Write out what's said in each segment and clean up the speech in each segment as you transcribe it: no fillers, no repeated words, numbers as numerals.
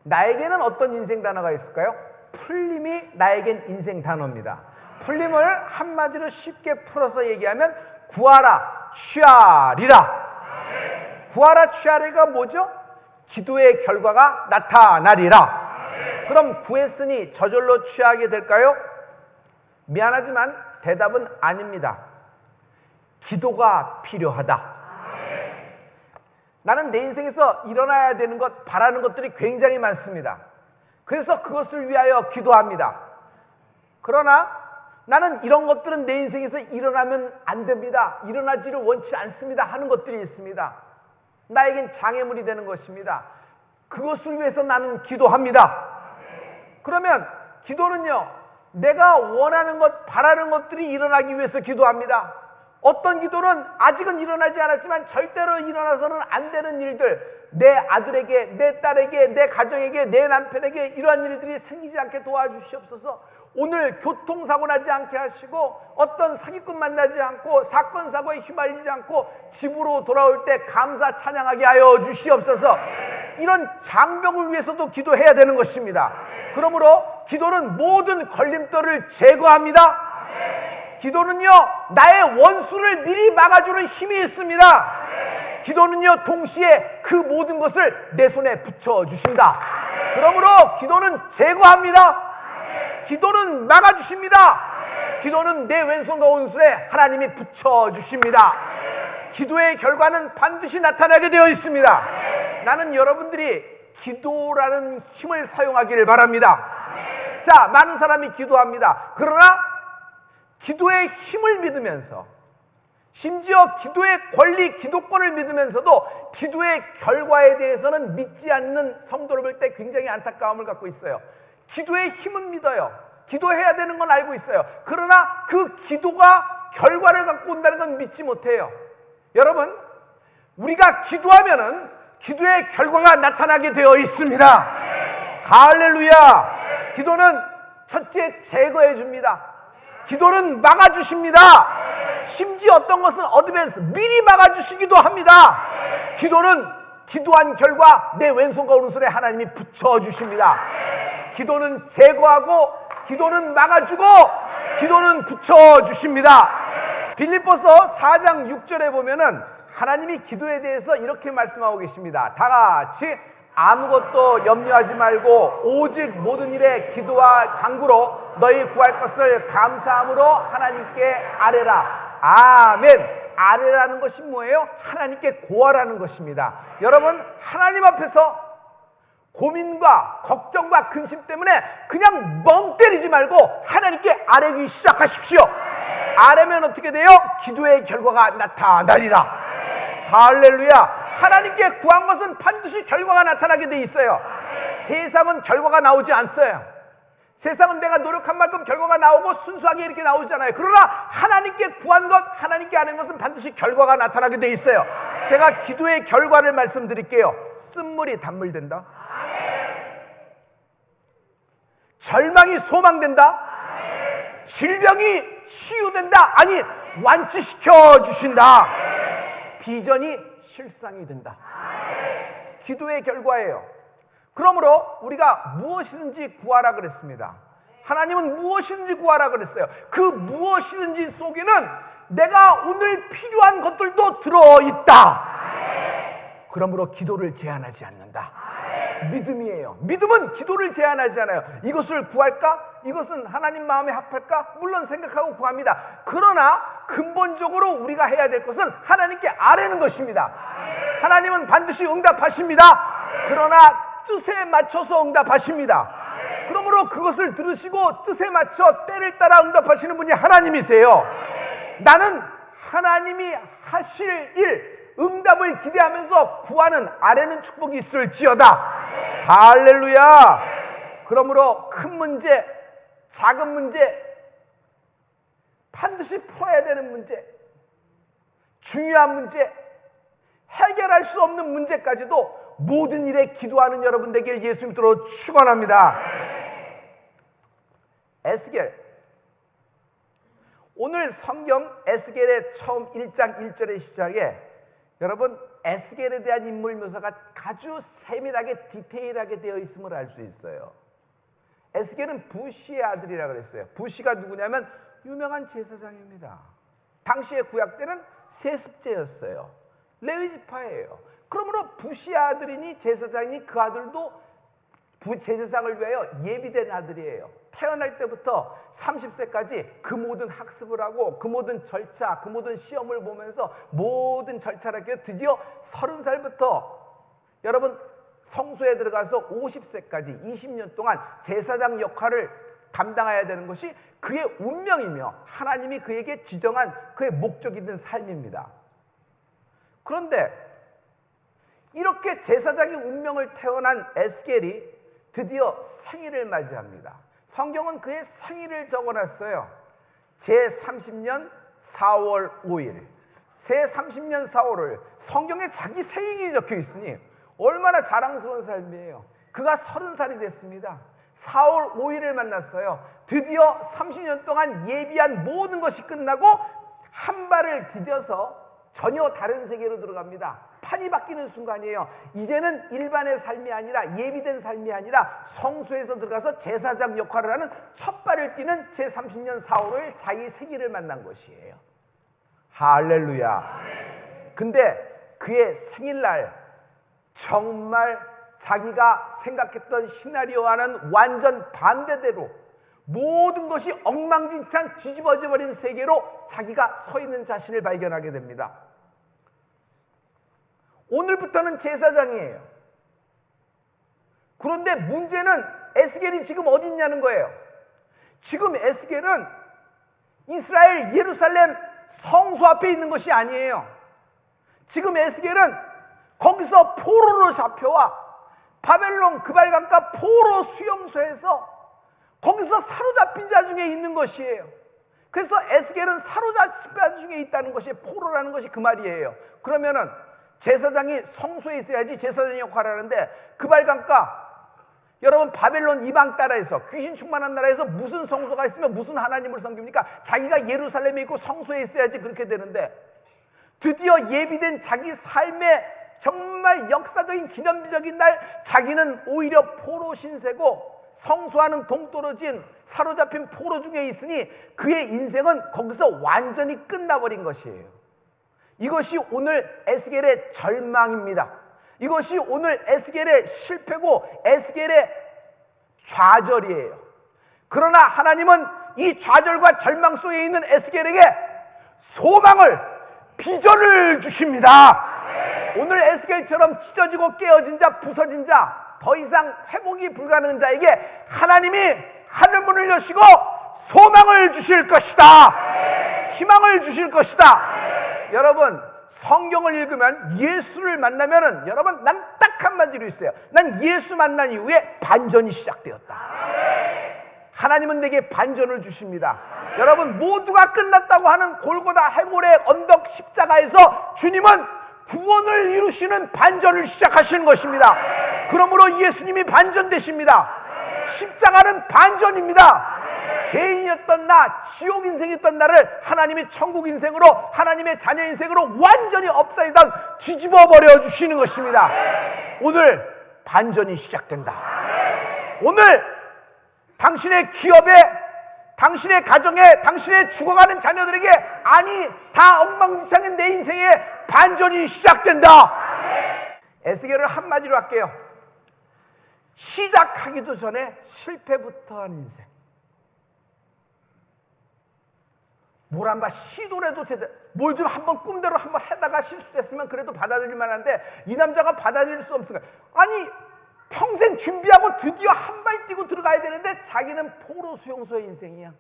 나에게는 어떤 인생 단어가 있을까요? 풀림이 나에겐 인생 단어입니다. 풀림을 한마디로 쉽게 풀어서 얘기하면 구하라 취하리라. 구하라 취하리가 뭐죠? 기도의 결과가 나타나리라. 그럼 구했으니 저절로 취하게 될까요? 미안하지만 대답은 아닙니다. 기도가 필요하다. 나는 내 인생에서 일어나야 되는 것, 바라는 것들이 굉장히 많습니다. 그래서 그것을 위하여 기도합니다. 그러나 나는 이런 것들은 내 인생에서 일어나면 안 됩니다. 일어나지를 원치 않습니다 하는 것들이 있습니다. 나에겐 장애물이 되는 것입니다. 그것을 위해서 나는 기도합니다. 그러면 기도는요, 내가 원하는 것, 바라는 것들이 일어나기 위해서 기도합니다. 어떤 기도는 아직은 일어나지 않았지만 절대로 일어나서는 안 되는 일들, 내 아들에게, 내 딸에게, 내 가정에게, 내 남편에게 이러한 일들이 생기지 않게 도와주시옵소서. 오늘 교통사고 나지 않게 하시고, 어떤 사기꾼 만나지 않고, 사건 사고에 휘말리지 않고 집으로 돌아올 때 감사 찬양하게 하여 주시옵소서. 이런 장벽을 위해서도 기도해야 되는 것입니다. 그러므로 기도는 모든 걸림돌을 제거합니다. 기도는요, 나의 원수를 미리 막아주는 힘이 있습니다. 기도는요, 동시에 그 모든 것을 내 손에 붙여주신다. 그러므로 기도는 제거합니다. 기도는 막아주십니다. 기도는 내 왼손과 오른손에 하나님이 붙여주십니다. 기도의 결과는 반드시 나타나게 되어 있습니다. 나는 여러분들이 기도라는 힘을 사용하기를 바랍니다. 자, 많은 사람이 기도합니다. 그러나 기도의 힘을 믿으면서, 심지어 기도의 권리, 기도권을 믿으면서도 기도의 결과에 대해서는 믿지 않는 성도를 볼 때 굉장히 안타까움을 갖고 있어요. 기도의 힘은 믿어요. 기도해야 되는 건 알고 있어요. 그러나 그 기도가 결과를 갖고 온다는 건 믿지 못해요. 여러분, 우리가 기도하면은 기도의 결과가 나타나게 되어 있습니다. 할렐루야. 기도는 첫째 제거해 줍니다. 기도는 막아주십니다. 심지어 어떤 것은 어드밴스, 미리 막아주시기도 합니다. 기도는 기도한 결과 내 왼손과 오른손에 하나님이 붙여주십니다. 기도는 제거하고, 기도는 막아주고, 기도는 붙여주십니다. 빌립보서 4장 6절에 보면은 하나님이 기도에 대해서 이렇게 말씀하고 계십니다. 다 같이 아무것도 염려하지 말고 오직 모든 일에 기도와 간구로 너희 구할 것을 감사함으로 하나님께 아뢰라. 아멘. 아뢰라는 것이 뭐예요? 하나님께 고하라는 것입니다. 여러분, 하나님 앞에서 고민과 걱정과 근심 때문에 그냥 멍 때리지 말고 하나님께 아뢰기 시작하십시오. 아뢰면 어떻게 돼요? 기도의 결과가 나타나리라. 할렐루야. 하나님께 구한 것은 반드시 결과가 나타나게 돼 있어요. 세상은 결과가 나오지 않어요. 세상은 내가 노력한 만큼 결과가 나오고 순수하게 이렇게 나오잖아요. 그러나 하나님께 구한 것, 하나님께 아는 것은 반드시 결과가 나타나게 돼 있어요. 제가 기도의 결과를 말씀드릴게요. 쓴물이 단물된다. 절망이 소망된다. 질병이 치유된다. 아니, 완치시켜 주신다. 비전이 실상이 된다. 기도의 결과예요. 그러므로 우리가 무엇이든지 구하라 그랬습니다. 하나님은 무엇이든지 구하라 그랬어요. 그 무엇이든지 속에는 내가 오늘 필요한 것들도 들어있다. 그러므로 기도를 제한하지 않는다. 믿음이에요. 믿음은 기도를 제한하지 않아요. 이것을 구할까? 이것은 하나님 마음에 합할까? 물론 생각하고 구합니다. 그러나 근본적으로 우리가 해야 될 것은 하나님께 아뢰는 것입니다. 하나님은 반드시 응답하십니다. 그러나 뜻에 맞춰서 응답하십니다. 그러므로 그것을 들으시고 뜻에 맞춰 때를 따라 응답하시는 분이 하나님이세요. 나는 하나님이 하실 일, 응답을 기대하면서 구하는 아뢰는 축복이 있을지어다. 할렐루야. 그러므로 큰 문제, 작은 문제, 반드시 풀어야 되는 문제, 중요한 문제, 해결할 수 없는 문제까지도 모든 일에 기도하는 여러분 되길 예수 믿도록 축원합니다. 에스겔. 오늘 성경 에스겔의 처음 1장 1절의 시작에 여러분 에스겔에 대한 인물 묘사가 아주 세밀하게 디테일하게 되어 있음을 알 수 있어요. 에스겔은 부시의 아들이라 그랬어요. 부시가 누구냐면 유명한 제사장입니다. 당시의 구약 때는 세습제였어요. 레위지파예요. 그러므로 부시의 아들이니 제사장이니 그 아들도 제사장을 위하여 예비된 아들이에요. 태어날 때부터 30세까지 그 모든 학습을 하고 그 모든 절차, 그 모든 시험을 보면서 모든 절차를 하게 드디어 30살부터 여러분 성소에 들어가서 50세까지 20년 동안 제사장 역할을 감당해야 되는 것이 그의 운명이며 하나님이 그에게 지정한 그의 목적이 된 삶입니다. 그런데 이렇게 제사장의 운명을 태어난 에스겔이 드디어 생일을 맞이합니다. 성경은 그의 생일을 적어놨어요. 제30년 4월 5일 제30년 4월 5일 성경에 자기 생일이 적혀 있으니 얼마나 자랑스러운 삶이에요. 그가 30살이 됐습니다. 4월 5일을 만났어요. 드디어 30년 동안 예비한 모든 것이 끝나고 한 발을 디뎌서 전혀 다른 세계로 들어갑니다. 판이 바뀌는 순간이에요. 이제는 일반의 삶이 아니라 예비된 삶이 아니라 성소에서 들어가서 제사장 역할을 하는 첫 발을 띄는 제30년 4월 5일 자기 생일을 만난 것이에요. 할렐루야. 근데 그의 생일날 정말 자기가 생각했던 시나리오와는 완전 반대대로 모든 것이 엉망진창 뒤집어져 버린 세계로 자기가 서 있는 자신을 발견하게 됩니다. 오늘부터는 제사장이에요. 그런데 문제는 에스겔이 지금 어디 있냐는 거예요. 지금 에스겔은 이스라엘 예루살렘 성소 앞에 있는 것이 아니에요. 지금 에스겔은 거기서 포로로 잡혀와 바벨론 그발강가 포로 수용소에서 거기서 사로잡힌 자 중에 있는 것이에요. 그래서 에스겔은 사로잡힌 자 중에 있다는 것이 포로라는 것이 그 말이에요. 그러면은 제사장이 성소에 있어야지 제사장 역할을 하는데 그발강가 여러분 바벨론 이방 나라에서 귀신 충만한 나라에서 무슨 성소가 있으면 무슨 하나님을 섬깁니까? 자기가 예루살렘에 있고 성소에 있어야지 그렇게 되는데 드디어 예비된 자기 삶의 정말 역사적인 기념비적인 날 자기는 오히려 포로 신세고 성소와는 동떨어진 사로잡힌 포로 중에 있으니 그의 인생은 거기서 완전히 끝나버린 것이에요. 이것이 오늘 에스겔의 절망입니다. 이것이 오늘 에스겔의 실패고 에스겔의 좌절이에요. 그러나 하나님은 이 좌절과 절망 속에 있는 에스겔에게 소망을, 비전을 주십니다. 오늘 에스겔처럼 찢어지고 깨어진 자, 부서진 자, 더 이상 회복이 불가능한 자에게 하나님이 하늘문을 여시고 소망을 주실 것이다. 희망을 주실 것이다. 여러분 성경을 읽으면 예수를 만나면은 여러분 난 딱 한마디로 있어요. 난 예수 만난 이후에 반전이 시작되었다. 하나님은 내게 반전을 주십니다. 여러분 모두가 끝났다고 하는 골고다 해골의 언덕 십자가에서 주님은 구원을 이루시는 반전을 시작하시는 것입니다. 그러므로 예수님이 반전 되십니다. 십자가는 반전입니다. 죄인이었던 나, 지옥 인생이었던 나를 하나님이 천국 인생으로, 하나님의 자녀 인생으로 완전히 업사이드 뒤집어 버려 주시는 것입니다. 오늘 반전이 시작된다. 오늘 당신의 기업에, 당신의 가정에, 당신의 죽어가는 자녀들에게 아니 다 엉망진창인 내 인생에 반전이 시작된다. 에스겔을 한마디로 할게요. 시작하기도 전에 실패부터 한 인생. 뭘 한번 시도를 해도 뭘 좀 한번 꿈대로 한번 하다가 실수했으면 그래도 받아들일 만한데 이 남자가 받아들일 수 없으니까 아니 평생 준비하고 드디어 한 발 뛰고 들어가야 되는데 자기는 포로 수용소의 인생이야.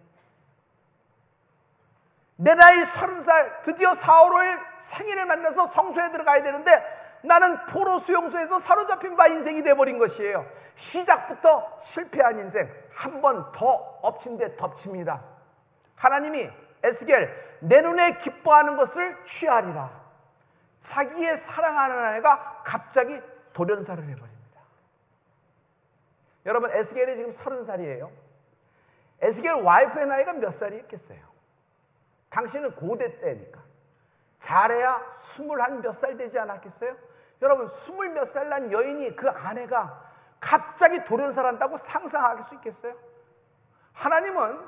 내 나이 30살 드디어 4월 5일 생일을 만나서 성소에 들어가야 되는데 나는 포로 수용소에서 사로잡힌 바 인생이 돼버린 것이에요. 시작부터 실패한 인생. 한 번 더 엎친 데 덮칩니다. 하나님이 에스겔 내 눈에 기뻐하는 것을 취하리라. 자기의 사랑하는 아내가 갑자기 돌연사를 해버립니다. 여러분 에스겔이 지금 30살이에요. 에스겔 와이프의 나이가 몇 살이 있겠어요? 당신은 고대 때니까 잘해야 21 몇 살 되지 않았겠어요? 여러분 20 몇 살 난 여인이 그 아내가 갑자기 돌연사한다고 상상할 수 있겠어요? 하나님은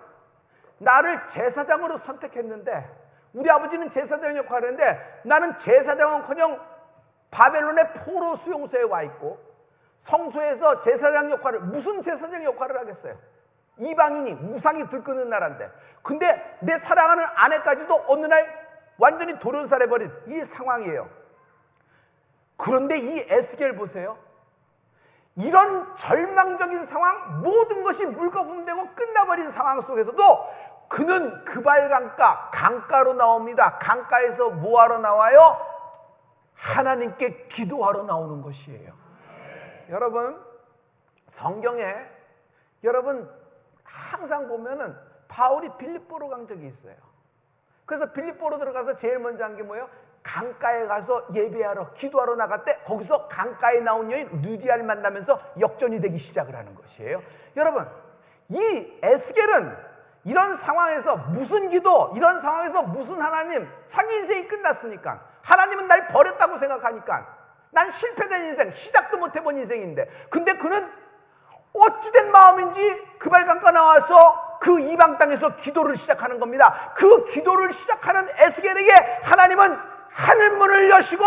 나를 제사장으로 선택했는데, 우리 아버지는 제사장 역할을 했는데 나는 제사장은커녕 바벨론의 포로 수용소에 와 있고 성소에서 제사장 역할을, 무슨 제사장 역할을 하겠어요? 이방인이 우상이 들끄는 나라인데, 근데 내 사랑하는 아내까지도 어느 날 완전히 돌연사해버린 이 상황이에요. 그런데 이 에스겔 보세요. 이런 절망적인 상황, 모든 것이 물거품되고 끝나버린 상황 속에서도 그는 그발 강가로 나옵니다. 강가에서 뭐하러 나와요? 하나님께 기도하러 나오는 것이에요. 여러분, 성경에 여러분 항상 보면은 바울이 빌립보로 간 적이 있어요. 그래서 빌립보로 들어가서 제일 먼저 한 게 뭐예요? 강가에 가서 예배하러, 기도하러 나갔대. 거기서 강가에 나온 여인 루디아를 만나면서 역전이 되기 시작을 하는 것이에요. 여러분, 이 에스겔은 이런 상황에서 무슨 기도, 이런 상황에서 무슨 하나님, 자기 인생이 끝났으니까, 하나님은 날 버렸다고 생각하니까, 난 실패된 인생, 시작도 못 해본 인생인데, 근데 그는 어찌된 마음인지 그발강가 나와서 그 이방 땅에서 기도를 시작하는 겁니다. 그 기도를 시작하는 에스겔에게 하나님은 하늘문을 여시고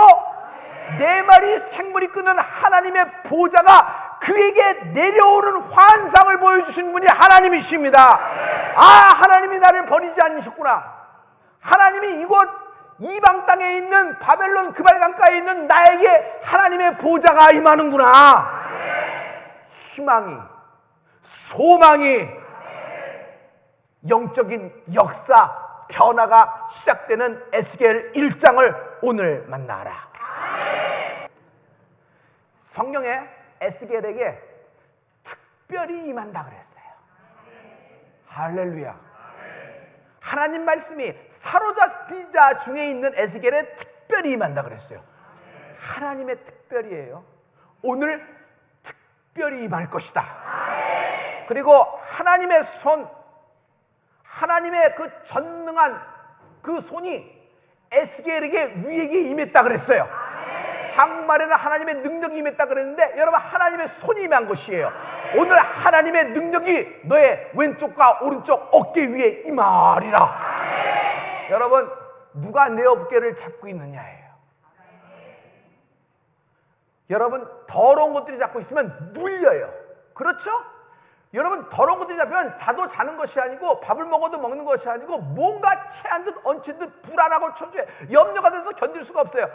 네 마리 생물이 끄는 하나님의 보좌가 그에게 내려오는 환상을 보여주신 분이 하나님이십니다. 아, 하나님이 나를 버리지 않으셨구나. 하나님이 이곳 이방 땅에 있는 바벨론 그발강가에 있는 나에게 하나님의 보좌가 임하는구나. 희망이, 소망이, 영적인 역사, 변화가 시작되는 에스겔 1장을 오늘 만나라. 성경에 에스겔에게 특별히 임한다 그랬어요. 할렐루야. 하나님 말씀이 사로잡힌 자 중에 있는 에스겔에 특별히 임한다 그랬어요. 하나님의 특별이에요. 오늘 특별히 임할 것이다. 그리고 하나님의 손, 하나님의 그 전능한 그 손이 에스겔에게 위에게 임했다 그랬어요. 한국말에는 하나님의 능력이 임했다 그랬는데, 여러분 하나님의 손이 임한 것이에요. 오늘 하나님의 능력이 너의 왼쪽과 오른쪽 어깨 위에 임하리라. 여러분, 누가 내 어깨를 잡고 있느냐예요. 여러분, 더러운 것들이 잡고 있으면 눌려요. 그렇죠? 여러분, 더러운 것들이 잡히면 자도 자는 것이 아니고 밥을 먹어도 먹는 것이 아니고 뭔가 체한 듯 얹힌 듯 불안하고 초조해, 염려가 돼서 견딜 수가 없어요.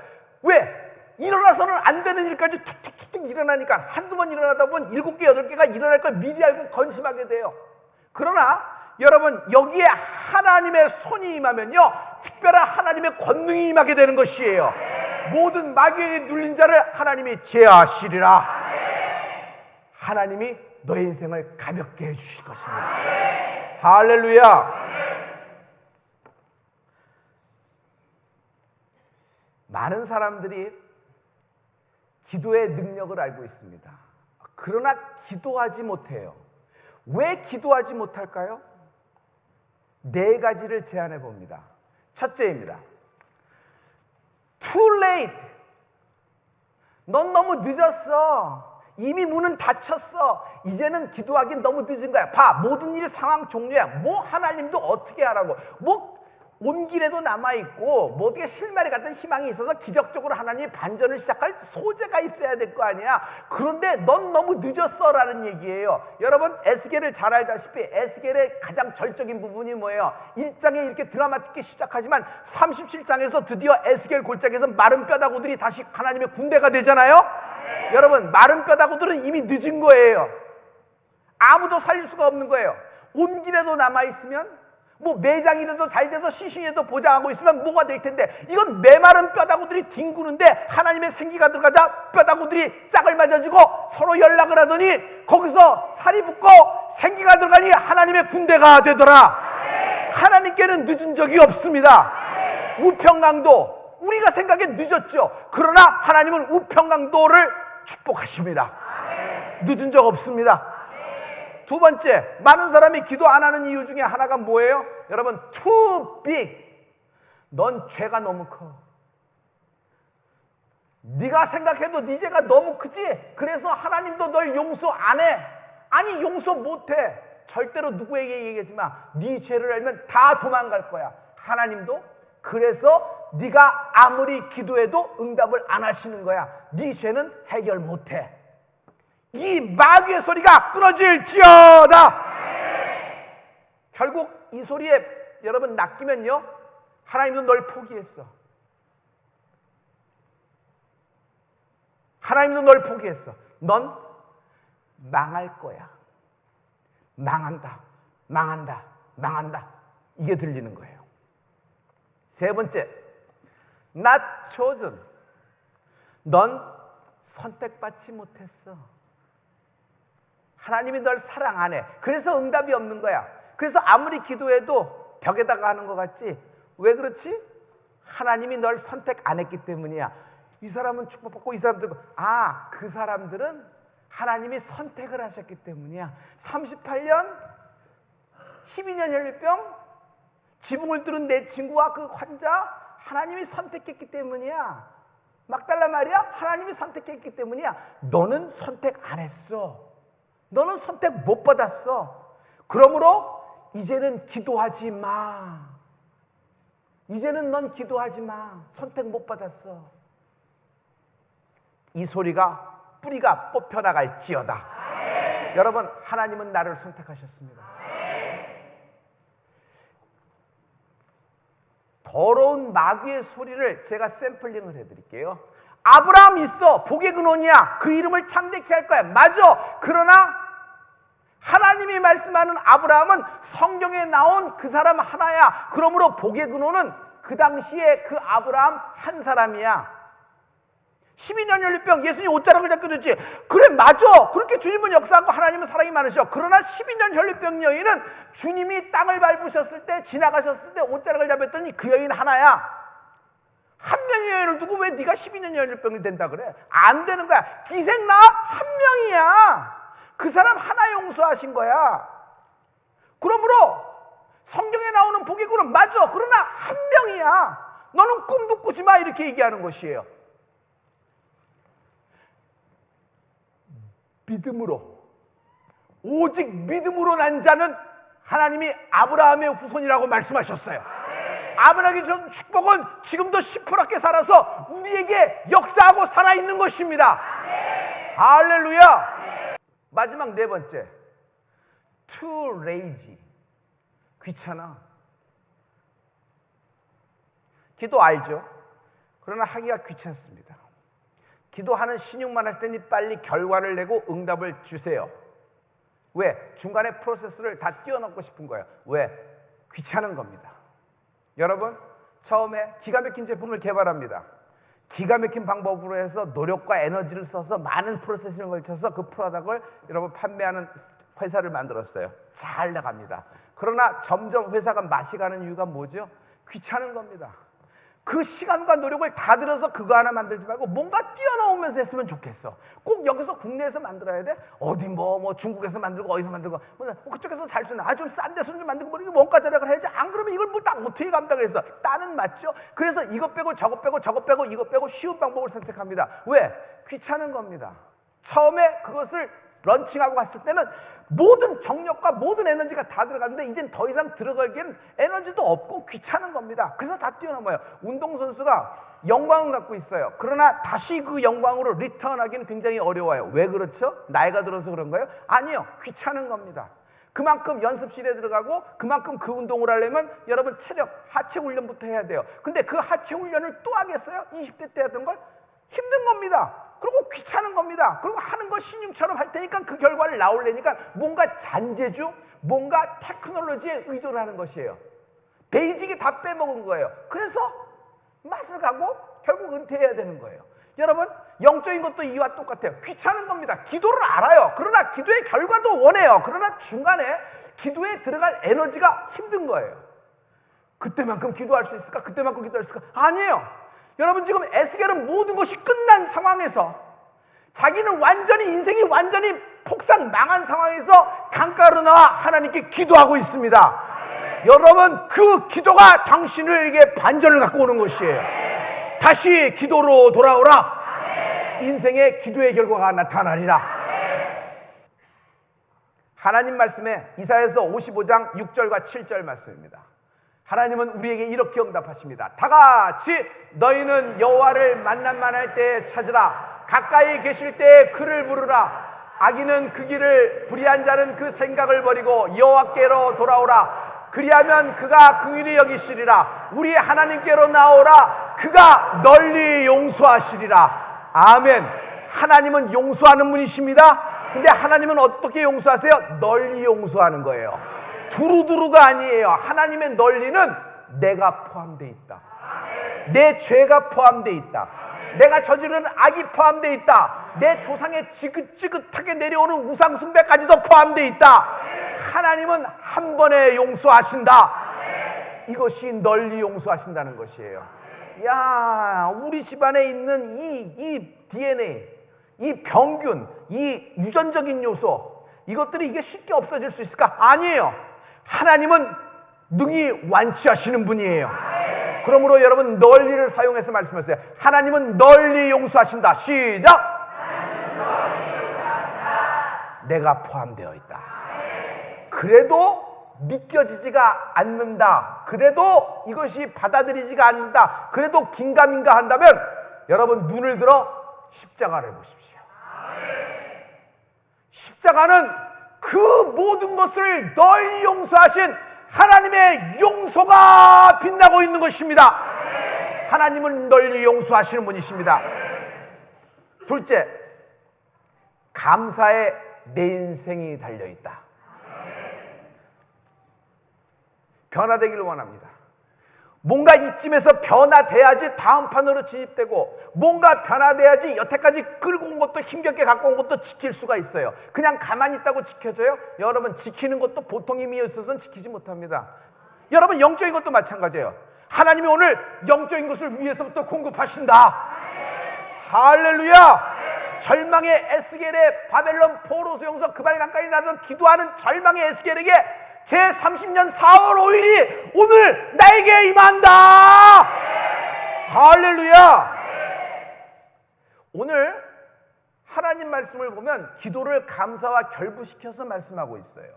왜? 일어나서는 안 되는 일까지 툭툭툭 일어나니까 한두 번 일어나다 보면 7개, 8개가 일어날 걸 미리 알고 건심하게 돼요. 그러나 여러분, 여기에 하나님의 손이 임하면요, 특별한 하나님의 권능이 임하게 되는 것이에요. 모든 마귀에 눌린 자를 하나님이 제하시리라. 하나님이 너의 인생을 가볍게 해주실 것입니다. 할렐루야. 많은 사람들이 기도의 능력을 알고 있습니다. 그러나 기도하지 못해요. 왜 기도하지 못할까요? 4가지를 제안해 봅니다. 첫째입니다. Too late. 넌 너무 늦었어. 이미 문은 닫혔어. 이제는 기도하긴 너무 늦은 거야. 봐, 모든 일이 상황 종료야. 뭐 하나님도 어떻게 하라고. 뭐 온 길에도 남아있고 뭐 어떻게 실마리 같은 희망이 있어서 기적적으로 하나님이 반전을 시작할 소재가 있어야 될 거 아니야. 그런데 넌 너무 늦었어 라는 얘기예요. 여러분, 에스겔을 잘 알다시피 에스겔의 가장 절적인 부분이 뭐예요? 1장에 이렇게 드라마틱하게 시작하지만 37장에서 드디어 에스겔 골짜기에서 마른 뼈다구들이 다시 하나님의 군대가 되잖아요. 여러분, 마른 뼈다구들은 이미 늦은 거예요. 아무도 살릴 수가 없는 거예요. 온 길에도 남아있으면, 뭐 매장이라도 잘 돼서 시신에도 보장하고 있으면 뭐가 될 텐데, 이건 메마른 뼈다구들이 뒹구는데 하나님의 생기가 들어가자 뼈다구들이 짝을 맞아주고 서로 연락을 하더니 거기서 살이 붙고 생기가 들어가니 하나님의 군대가 되더라. 하나님께는 늦은 적이 없습니다. 우평강도, 우리가 생각에 늦었죠. 그러나 하나님은 우평강도를 축복하십니다. 늦은 적 없습니다. 두 번째, 많은 사람이 기도 안 하는 이유 중에 하나가 뭐예요? 여러분, too big. 넌 죄가 너무 커. 네가 생각해도 네 죄가 너무 크지? 그래서 하나님도 널 용서 안 해. 아니, 용서 못 해. 절대로 누구에게 얘기하지 마. 네 죄를 알면 다 도망갈 거야. 하나님도 그래서 네가 아무리 기도해도 응답을 안 하시는 거야. 네 죄는 해결 못 해. 이 마귀의 소리가 끊어질지어다. 결국 이 소리에 여러분 낚이면요, 하나님도 널 포기했어. 하나님도 널 포기했어. 넌 망할 거야. 망한다, 망한다, 망한다. 이게 들리는 거예요. 세 번째, not chosen. 넌 선택받지 못했어. 하나님이 널 사랑 안 해. 그래서 응답이 없는 거야. 그래서 아무리 기도해도 벽에다가 하는 것 같지? 왜 그렇지? 하나님이 널 선택 안 했기 때문이야. 이 사람은 축복받고 이 사람들은, 그 사람들은 하나님이 선택을 하셨기 때문이야. 38년 12년 혈류병 지붕을 뚫은 내 친구와 그 환자, 하나님이 선택했기 때문이야. 막달라 마리아, 하나님이 선택했기 때문이야. 너는 선택 안 했어. 너는 선택 못 받았어. 그러므로 이제는 기도하지 마. 이제는 넌 기도하지 마. 선택 못 받았어. 이 소리가 뿌리가 뽑혀나갈지어다. 여러분, 하나님은 나를 선택하셨습니다. 더러운 마귀의 소리를 제가 샘플링을 해드릴게요. 아브라함 있어. 복의 근원이야. 그 이름을 창대케 할 거야. 맞아. 그러나 하나님이 말씀하는 아브라함은 성경에 나온 그 사람 하나야. 그러므로 복의 근원은 그 당시에 그 아브라함 한 사람이야. 12년 혈류병, 예수님 옷자락을 잡게 됐지. 그래, 맞아. 그렇게 주님은 역사하고 하나님은 사랑이 많으셔. 그러나 12년 혈류병 여인은 주님이 땅을 밟으셨을 때, 지나가셨을 때 옷자락을 잡았더니 그 여인 하나야. 한 명의 여인을 두고 왜 네가 12년 혈류병이 된다 그래? 안 되는 거야. 기생나 한 명이야. 그 사람 하나 용서하신 거야. 그러므로 성경에 나오는 복의 근원 맞아. 그러나 한 명이야. 너는 꿈도 꾸지 마. 이렇게 얘기하는 것이에요. 믿음으로, 오직 믿음으로 난 자는 하나님이 아브라함의 후손이라고 말씀하셨어요. 아브라함의 전 축복은 지금도 시퍼렇게 살아서 우리에게 역사하고 살아있는 것입니다. 할렐루야. 마지막 네 번째, too lazy. 귀찮아. 기도 알죠? 그러나 하기가 귀찮습니다. 기도하는 신용만 할 때니 빨리 결과를 내고 응답을 주세요. 왜? 중간에 프로세스를 다 띄워넣고 싶은 거예요. 왜? 귀찮은 겁니다. 여러분, 처음에 기가 막힌 제품을 개발합니다. 기가 막힌 방법으로 해서 노력과 에너지를 써서 많은 프로세스를 걸쳐서 그 프로덕을 여러분 판매하는 회사를 만들었어요. 잘 나갑니다. 그러나 점점 회사가 맛이 가는 이유가 뭐죠? 귀찮은 겁니다. 그 시간과 노력을 다 들여서 그거 하나 만들지 말고 뭔가 뛰어넘으면서 했으면 좋겠어. 꼭 여기서 국내에서 만들어야 돼? 어디 뭐 중국에서 만들고 어디서 만들고 그쪽에서 잘 쓰나? 좀 싼 데서 좀 만들고 이거 원가 절약을 해야지. 안 그러면 이걸 뭐 딱 어떻게 감당해서? 딴은 맞죠? 그래서 이것 빼고 저것 빼고 저것 빼고 이것 빼고 쉬운 방법을 선택합니다. 왜? 귀찮은 겁니다. 처음에 그것을 런칭하고 갔을 때는 모든 정력과 모든 에너지가 다 들어갔는데 이젠 더 이상 들어가기엔 에너지도 없고 귀찮은 겁니다. 그래서 다 뛰어넘어요. 운동선수가 영광을 갖고 있어요. 그러나 다시 그 영광으로 리턴하기는 굉장히 어려워요. 왜 그렇죠? 나이가 들어서 그런 거예요? 아니요. 귀찮은 겁니다. 그만큼 연습실에 들어가고 그만큼 그 운동을 하려면 여러분 체력, 하체 훈련부터 해야 돼요. 근데 그 하체 훈련을 또 하겠어요? 20대 때 하던 걸? 힘든 겁니다. 그리고 귀찮은 겁니다. 그리고 하는 거 신용처럼 할 테니까 그 결과를 나오려니까 뭔가 잔재주, 뭔가 테크놀로지에 의존을 하는 것이에요. 베이직이 다 빼먹은 거예요. 그래서 맛을 가고 결국 은퇴해야 되는 거예요. 여러분, 영적인 것도 이와 똑같아요. 귀찮은 겁니다. 기도를 알아요. 그러나 기도의 결과도 원해요. 그러나 중간에 기도에 들어갈 에너지가 힘든 거예요. 그때만큼 기도할 수 있을까? 그때만큼 기도할 수 있을까? 아니에요. 여러분, 지금 에스겔은 모든 것이 끝난 상황에서 자기는 완전히 인생이 완전히 폭삭 망한 상황에서 강가로 나와 하나님께 기도하고 있습니다. 여러분, 그 기도가 당신에게 반전을 갖고 오는 것이에요. 다시 기도로 돌아오라. 인생의 기도의 결과가 나타나리라. 하나님 말씀에 이사야서 55장 6절과 7절 말씀입니다. 하나님은 우리에게 이렇게 응답하십니다. 다 같이 너희는 여호와를 만난만 할 때 찾으라. 가까이 계실 때 그를 부르라. 악인은 그 길을, 불의한 자는 그 생각을 버리고 여호와께로 돌아오라. 그리하면 그가 긍휼히 여기시리라. 우리 하나님께로 나오라. 그가 널리 용서하시리라. 아멘. 하나님은 용서하는 분이십니다. 근데 하나님은 어떻게 용서하세요? 널리 용서하는 거예요. 두루두루가 아니에요. 하나님의 널리는 내가 포함되어 있다. 내 죄가 포함되어 있다. 내가 저지른 악이 포함되어 있다. 내 조상의 지긋지긋하게 내려오는 우상 숭배까지도 포함되어 있다. 하나님은 한 번에 용서하신다. 이것이 널리 용서하신다는 것이에요. 야, 우리 집안에 있는 이 DNA, 이 병균, 이 유전적인 요소, 이것들이 이게 쉽게 없어질 수 있을까? 아니에요. 하나님은 능히 완치하시는 분이에요. 그러므로 여러분 널리를 사용해서 말씀하세요. 하나님은 널리 용서하신다. 시작! 내가 포함되어 있다. 그래도 믿겨지지가 않는다. 그래도 이것이 받아들이지가 않는다. 그래도 긴가민가 한다면 여러분 눈을 들어 십자가를 보십시오. 십자가는 그 모든 것을 널리 용서하신 하나님의 용서가 빛나고 있는 것입니다. 하나님은 널리 용서하시는 분이십니다. 둘째, 감사에 내 인생이 달려있다. 변화되기를 원합니다. 뭔가 이쯤에서 변화돼야지 다음 판으로 진입되고, 뭔가 변화돼야지 여태까지 끌고 온 것도, 힘겹게 갖고 온 것도 지킬 수가 있어요. 그냥 가만히 있다고 지켜져요? 여러분, 지키는 것도 보통 힘이 있어서는 지키지 못합니다. 여러분, 영적인 것도 마찬가지예요. 하나님이 오늘 영적인 것을 위에서부터 공급하신다. 할렐루야! 절망의 에스겔의 바벨론 포로 수용소 그발 강가에 나서 기도하는 절망의 에스겔에게 제30년 4월 5일이 오늘 나에게 임한다. 할렐루야. 오늘 하나님 말씀을 보면 기도를 감사와 결부시켜서 말씀하고 있어요.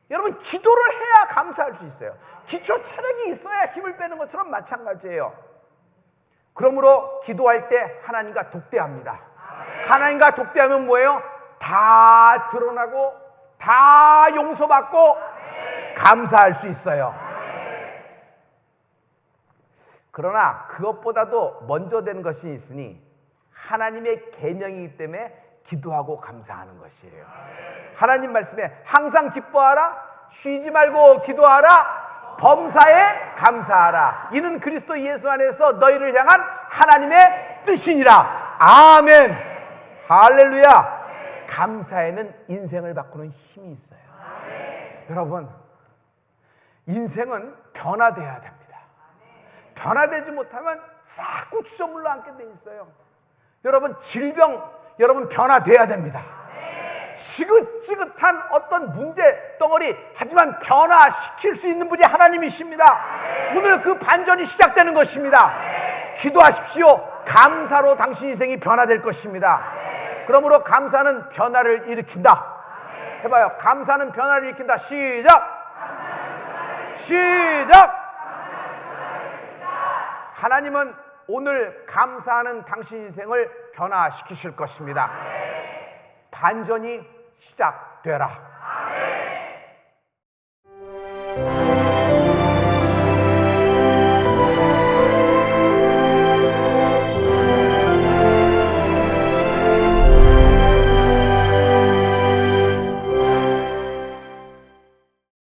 여러분, 기도를 해야 감사할 수 있어요. 기초 체력이 있어야 힘을 빼는 것처럼 마찬가지예요. 그러므로 기도할 때 하나님과 독대합니다. 하나님과 독대하면 뭐예요? 다 드러나고 다 용서받고 감사할 수 있어요. 그러나 그것보다도 먼저 되는 것이 있으니 하나님의 계명이기 때문에 기도하고 감사하는 것이에요. 하나님 말씀에 항상 기뻐하라, 쉬지 말고 기도하라, 범사에 감사하라. 이는 그리스도 예수 안에서 너희를 향한 하나님의 뜻이니라. 아멘. 할렐루야. 감사에는 인생을 바꾸는 힘이 있어요. 여러분, 인생은 변화돼야 됩니다. 변화되지 못하면 자꾸 주저물러 앉게 돼 있어요. 여러분, 질병, 여러분 변화돼야 됩니다. 지긋지긋한 어떤 문제 덩어리, 하지만 변화시킬 수 있는 분이 하나님이십니다. 오늘 그 반전이 시작되는 것입니다. 기도하십시오. 감사로 당신 인생이 변화될 것입니다. 그러므로 감사는 변화를 일으킨다. 해봐요. 감사는 변화를 일으킨다. 시작! 시작! 하나님은 오늘 감사하는 당신 인생을 변화시키실 것입니다. 반전이 시작되라.